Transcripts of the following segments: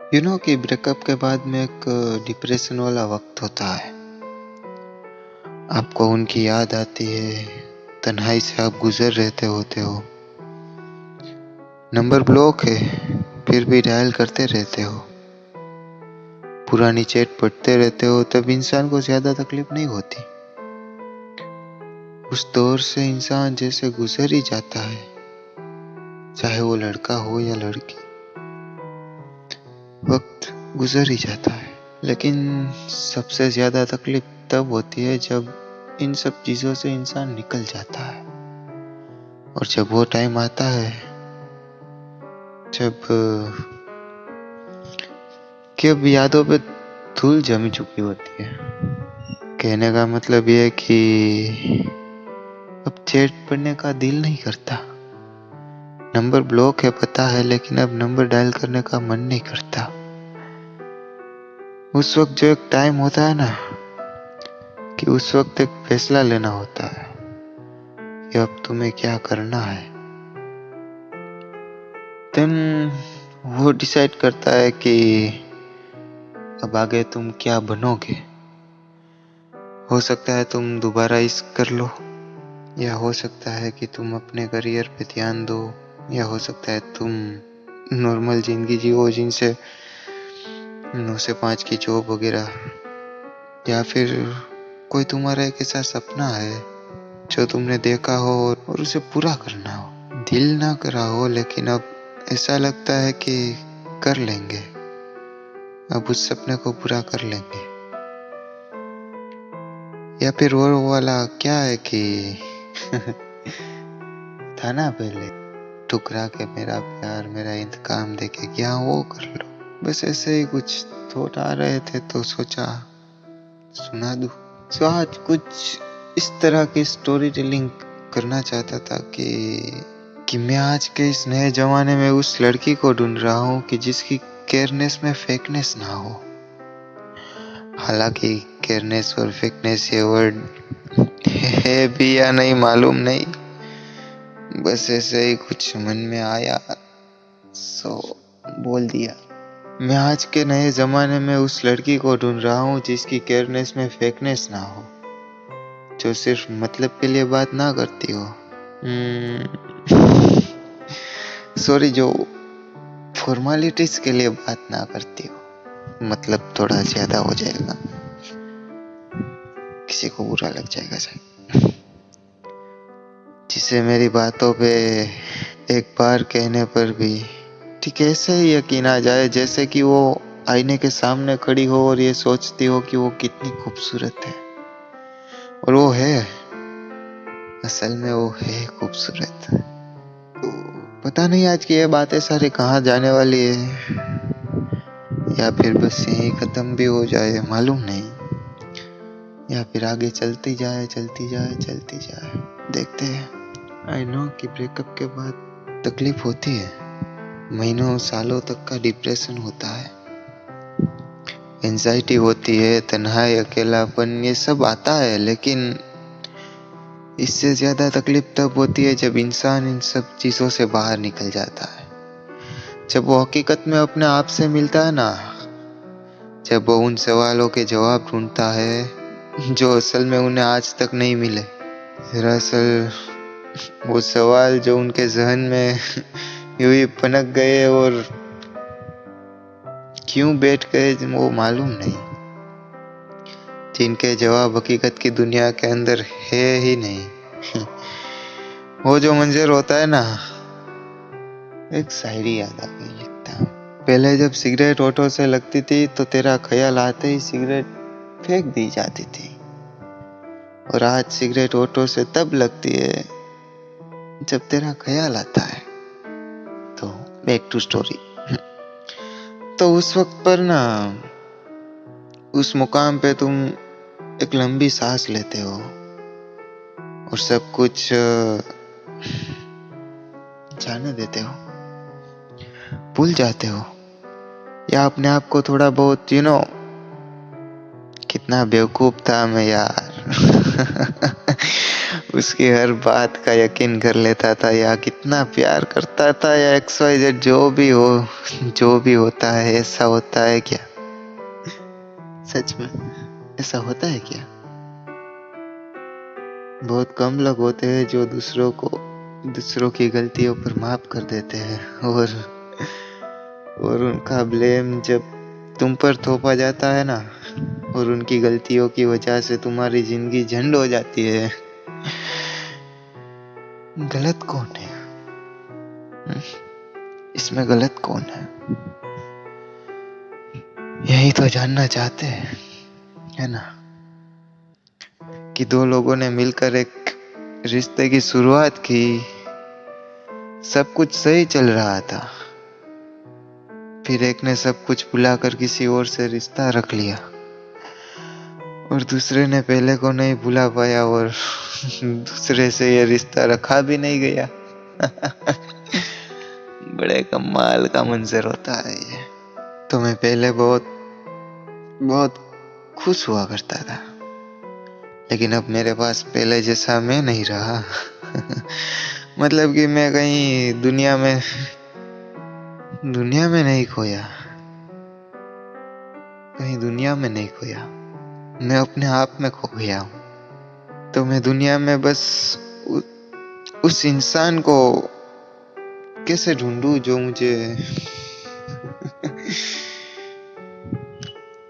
कि ब्रेकअप के बाद में एक डिप्रेशन वाला वक्त होता है। आपको उनकी याद आती है, तन्हाई से आप गुजर रहते होते हो, नंबर ब्लॉक है फिर भी डायल करते रहते हो, पुरानी चैट पढ़ते रहते हो। तब इंसान को ज्यादा तकलीफ नहीं होती। उस दौर से इंसान जैसे गुजर ही जाता है, चाहे वो लड़का हो या लड़की, वक्त गुजर ही जाता है। लेकिन सबसे ज्यादा तकलीफ तब होती है जब इन सब चीजों से इंसान निकल जाता है, और जब वो टाइम आता है जब कि अब यादों पे धूल जमी चुकी होती है। कहने का मतलब ये है कि अब चैट पढ़ने का दिल नहीं करता, नंबर ब्लॉक है पता है, लेकिन अब नंबर डायल करने का मन नहीं करता। उस वक्त जो एक टाइम होता है ना, कि उस वक्त एक फैसला लेना होता है कि अब तुम्हें क्या करना है। देन वो डिसाइड करता है कि अब आगे तुम क्या बनोगे। हो सकता है तुम दोबारा इश्क कर लो, या हो सकता है कि तुम अपने करियर पे ध्यान दो, या हो सकता है तुम नॉर्मल जिंदगी जियो, जिनसे 9 से 5 की जॉब वगैरह, या फिर कोई तुम्हारा एक ऐसा सपना है जो तुमने देखा हो और उसे पूरा करना हो। दिल ना करा हो, लेकिन अब ऐसा लगता है कि कर लेंगे, अब उस सपने को पूरा कर लेंगे। या फिर वो वाला क्या है कि था ना पहले, ठुकरा के मेरा प्यार मेरा इंतकाम देके क्या वो कर लो। बस ऐसे ही कुछ थॉट आ रहे थे तो सोचा सुना दूं। तो आज कुछ इस तरह की स्टोरी टेलिंग करना चाहता था कि मैं आज के इस नए जमाने में उस लड़की को ढूंढ रहा हूँ कि जिसकी केयरनेस में फेकनेस ना हो। हालांकि केयरनेस और फेकनेस ये वर्ड है भी या नहीं मालूम नहीं, बस ऐसे ही कुछ मन में आया सो बोल दिया। मैं आज के नए जमाने में उस लड़की को ढूंढ रहा हूँ जिसकी केयरनेस में फेकनेस ना हो, जो सिर्फ मतलब के लिए बात ना करती हो। सॉरी, जो फॉर्मेलिटीज के लिए बात ना करती हो। मतलब थोड़ा ज्यादा हो जाएगा, किसी को बुरा लग जाएगा शायद। जिसे मेरी बातों पे एक बार कहने पर भी ठीक ऐसे ही यकीन आ जाए जैसे कि वो आईने के सामने खड़ी हो और ये सोचती हो कि वो कितनी खूबसूरत है। और वो है, असल में वो है खूबसूरत। तो पता नहीं आज की ये बातें सारी कहाँ जाने वाली है, या फिर बस यहीं खत्म भी हो जाए मालूम नहीं, या फिर आगे चलती जाए चलती जाए चलती जाए, देखते हैं। आई नो कि ब्रेकअप के बाद तकलीफ होती है, महीनों सालों तक का डिप्रेशन होता है, एंजाइटी होती है, तन्हाई, अकेलापन, ये सब आता है। लेकिन इससे ज्यादा तकलीफ तब होती है जब इंसान इन सब चीजों से बाहर निकल जाता है, जब वो हकीकत में अपने आप से मिलता है ना, जब वो उन सवालों के जवाब ढूंढता है जो असल में उन्हें आज तक नहीं मिले। दरअसल वो सवाल जो उनके जहन में यूं ही पनक गए और क्यों बैठ गए वो मालूम नहीं, जिनके जवाब हकीकत की दुनिया के अंदर है ही नहीं। वो जो मंजर होता है ना, एक शायरी याद आ गई, लिखता हूँ। पहले जब सिगरेट होठों से लगती थी तो तेरा ख्याल आते ही सिगरेट फेंक दी जाती थी, और आज सिगरेट होठों से तब लगती है जब तेरा ख्याल आता है। तो बैक टू स्टोरी। तो उस वक्त पर ना, उस मुकाम पे तुम एक लंबी सांस लेते हो और सब कुछ जाने देते हो, भूल जाते हो, या अपने आप को थोड़ा बहुत कितना बेवकूफ था मैं यार। उसकी हर बात का यकीन कर लेता था, या कितना प्यार करता था, या XYZ जो भी हो, जो भी होता है। ऐसा होता है क्या? सच में ऐसा होता है क्या? बहुत कम लोग होते हैं जो दूसरों की गलतियों पर माफ कर देते हैं, और उनका ब्लेम जब तुम पर थोपा जाता है ना, और उनकी गलतियों की वजह से तुम्हारी जिंदगी झंड हो जाती है। गलत कौन है? इसमें गलत कौन है? यही तो जानना चाहते हैं, है ना? कि दो लोगों ने मिलकर एक रिश्ते की शुरुआत की, सब कुछ सही चल रहा था, फिर एक ने सब कुछ भुलाकर किसी और से रिश्ता रख लिया, और दूसरे ने पहले को नहीं भुला पाया, और दूसरे से ये रिश्ता रखा भी नहीं गया। बड़े कमाल का मंजर होता है ये। तो मैं पहले बहुत बहुत खुश हुआ करता था, लेकिन अब मेरे पास पहले जैसा मैं नहीं रहा। मतलब कि मैं कहीं दुनिया में नहीं खोया, कहीं दुनिया में नहीं खोया, मैं अपने आप में खो गया हूँ। तो मैं दुनिया में बस उस इंसान को कैसे ढूंढूं जो मुझे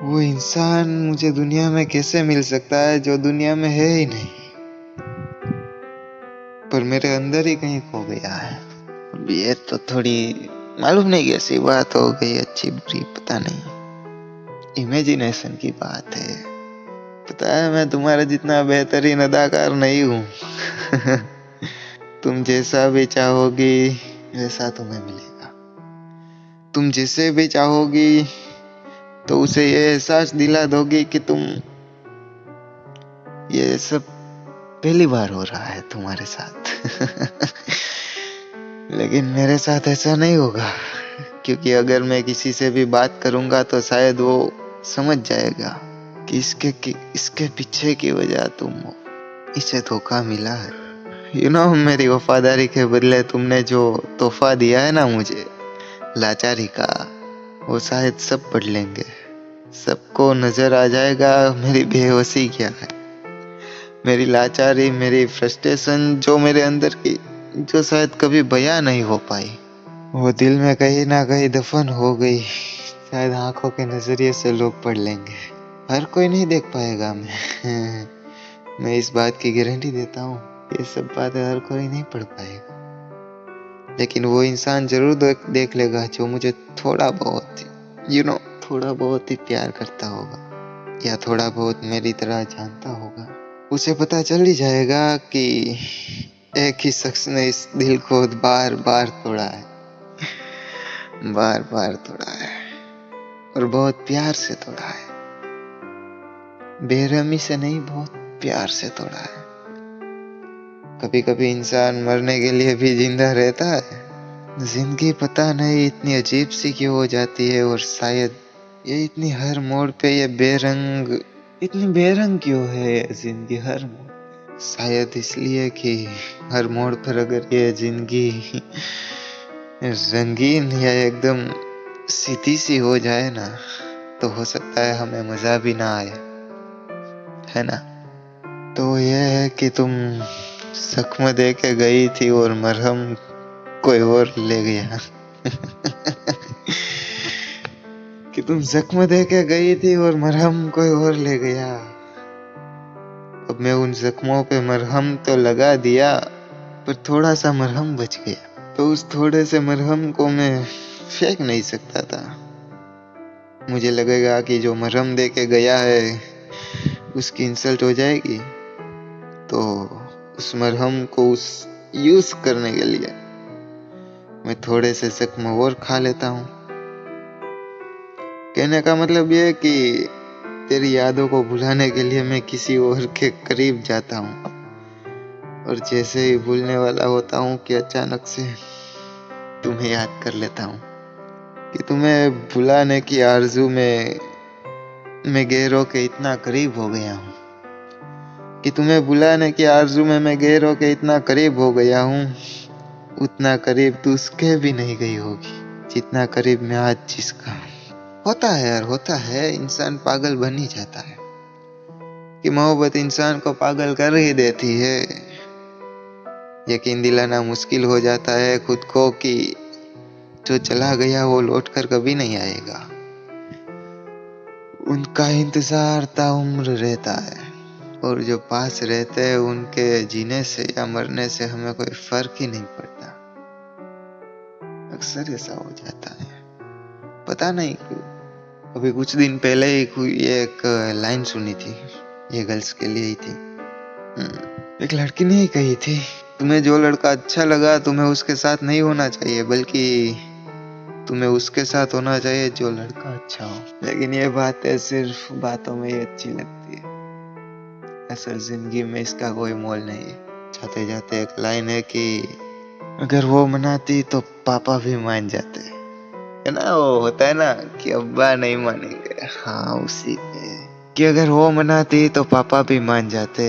वो इंसान मुझे दुनिया में कैसे मिल सकता है जो दुनिया में है ही नहीं, पर मेरे अंदर ही कहीं खो गया है। अब ये तो थोड़ी मालूम नहीं कैसी बात हो गई, अच्छी बुरी पता नहीं, इमेजिनेशन की बात है। पता है मैं तुम्हारे जितना बेहतरीन अदाकार नहीं हूँ। तुम जैसा भी चाहोगी वैसा तुम्हें मिलेगा। तुम जिसे भी चाहोगी तो उसे ये एहसास दिला दोगी कि तुम, ये सब पहली बार हो रहा है तुम्हारे साथ। लेकिन मेरे साथ ऐसा नहीं होगा, क्योंकि अगर मैं किसी से भी बात करूंगा तो शायद वो समझ जाएगा कि इसके पीछे की वजह तुम हो, इसे धोखा मिला है। मेरी वफादारी के बदले तुमने जो तोहफा दिया है ना मुझे, लाचारी का, वो शायद सब पढ़ लेंगे। सबको नजर आ जाएगा मेरी बेहोशी क्या है, मेरी लाचारी, मेरी फ्रस्ट्रेशन जो मेरे अंदर की, जो शायद कभी बयां नहीं हो पाई, वो दिल में कहीं ना कहीं दफन हो गई। शायद आंखों के नजरिए से लोग पढ़ लेंगे, हर कोई नहीं देख पाएगा। मैं इस बात की गारंटी देता हूँ, ये सब बातें हर कोई नहीं पढ़ पाएगा, लेकिन वो इंसान जरूर देख लेगा जो मुझे थोड़ा बहुत थोड़ा बहुत ही प्यार करता होगा, या थोड़ा बहुत मेरी तरह जानता होगा। उसे पता चल ही जाएगा कि एक ही शख्स ने इस दिल को बार बार तोड़ा है, बार बार तोड़ा है, और बहुत प्यार से तोड़ा है। बेरहमी से नहीं, बहुत प्यार से तोड़ा है। कभी कभी इंसान मरने के लिए भी जिंदा रहता है। जिंदगी पता नहीं इतनी अजीब सी क्यों हो जाती है, और शायद ये इतनी हर मोड़ पे इतनी बेरंग क्यों है ये जिंदगी हर मोड़। शायद इसलिए कि हर मोड़ पर अगर ये जिंदगी रंगीन या एकदम सीधी सी हो जाए ना, तो हो सकता है हमें मजा भी ना आए, है ना? तो ये है कि तुम जख्म दे के गई थी और मरहम कोई और ले गया। कि तुम जख्म दे के गई थी और मरहम कोई और ले गया। अब मैं उन जख्मों पे मरहम तो लगा दिया, पर थोड़ा सा मरहम बच गया, तो उस थोड़े से मरहम को मैं फेंक नहीं सकता था। मुझे लगेगा कि जो मरहम दे के गया है उसकी इंसल्ट हो जाएगी, तो उस मरहम को यूज करने के लिए मैं थोड़े से जख्म और खा लेता हूँ। कहने का मतलब ये है कि तेरी यादों को भुलाने के लिए मैं किसी और के करीब जाता हूँ, और जैसे ही भूलने वाला होता हूँ कि अचानक से तुम्हें याद कर लेता हूँ, कि तुम्हें भुलाने की आरज़ू में मैं गहरों के इतना करीब हो गया हूँ। कि तुम्हें बुलाने की आरज़ू में मैं गैरों के इतना करीब हो गया हूँ, उतना करीब तू उसके भी नहीं गई होगी जितना करीब मैं आज जिसका हूँ। होता है यार, होता है, इंसान पागल बन ही जाता है कि मोहब्बत इंसान को पागल कर ही देती है। यकीन दिलाना मुश्किल हो जाता है खुद को कि जो चला गया वो लौटकर कभी नहीं आएगा। उनका इंतजार ताउम्र रहता है और जो पास रहते हैं उनके जीने से या मरने से हमें कोई फर्क ही नहीं पड़ता। अक्सर ऐसा हो जाता है, पता नहीं क्यों। अभी कुछ दिन पहले ही ये एक लाइन सुनी थी, ये गर्ल्स के लिए ही थी। एक लड़की ने ही कही थी, तुम्हें जो लड़का अच्छा लगा तुम्हें उसके साथ नहीं होना चाहिए, बल्कि तुम्हें उसके साथ होना चाहिए जो लड़का अच्छा हो। लेकिन ये बातें सिर्फ बातों में ही अच्छी लगती है, असल जिंदगी में इसका कोई मोल नहीं है। जाते जाते एक लाइन है कि अगर वो मनाती तो पापा भी मान जाते, है ना, वो होता है ना कि अब्बा नहीं मानेंगे, हाँ उसी पे, कि अगर वो मनाती तो पापा भी मान जाते,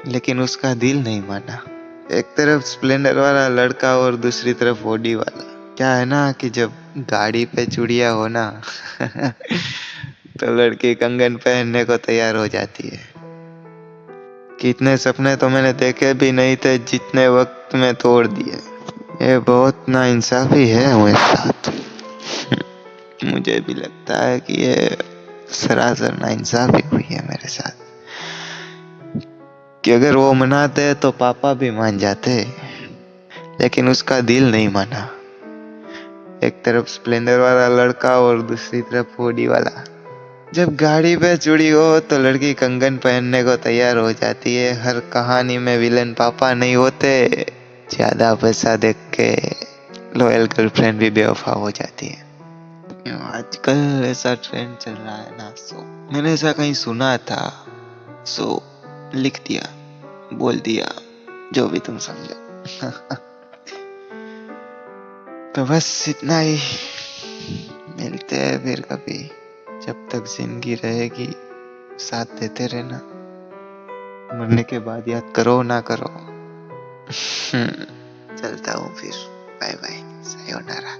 लेकिन उसका दिल नहीं माना। एक तरफ स्प्लेंडर वाला लड़का और दूसरी तरफ ऑडी वाला। क्या है ना कि जब गाड़ी पे चूड़ियां हो ना तो लड़की कंगन पहनने को तैयार हो जाती है। कितने सपने तो मैंने देखे भी नहीं थे जितने वक्त में तोड़ दिए। ये बहुत नाइंसाफी है मेरे साथ। मुझे भी लगता है कि ये सरासर नाइंसाफी हुई है मेरे साथ, कि अगर वो मनाते तो पापा भी मान जाते, लेकिन उसका दिल नहीं माना। एक तरफ स्प्लेंडर वाला लड़का और दूसरी तरफ ऑडी वाला। जब गाड़ी पे चूड़ी हो तो लड़की कंगन पहनने को तैयार हो जाती है। हर कहानी में विलन पापा नहीं होते, ज्यादा पैसा देख के लॉयल गर्लफ्रेंड भी बेवफा हो जाती है। आजकल ऐसा ट्रेंड चल रहा है ना, सो मैंने ऐसा कहीं सुना था, सो लिख दिया, बोल दिया, जो भी तुम समझो। तो बस इतना ही, मिलते हैं फिर कभी। जब तक जिंदगी रहेगी साथ देते रहना, मरने के बाद याद करो ना करो। चलता हूँ फिर, बाय बाय, सायोनारा।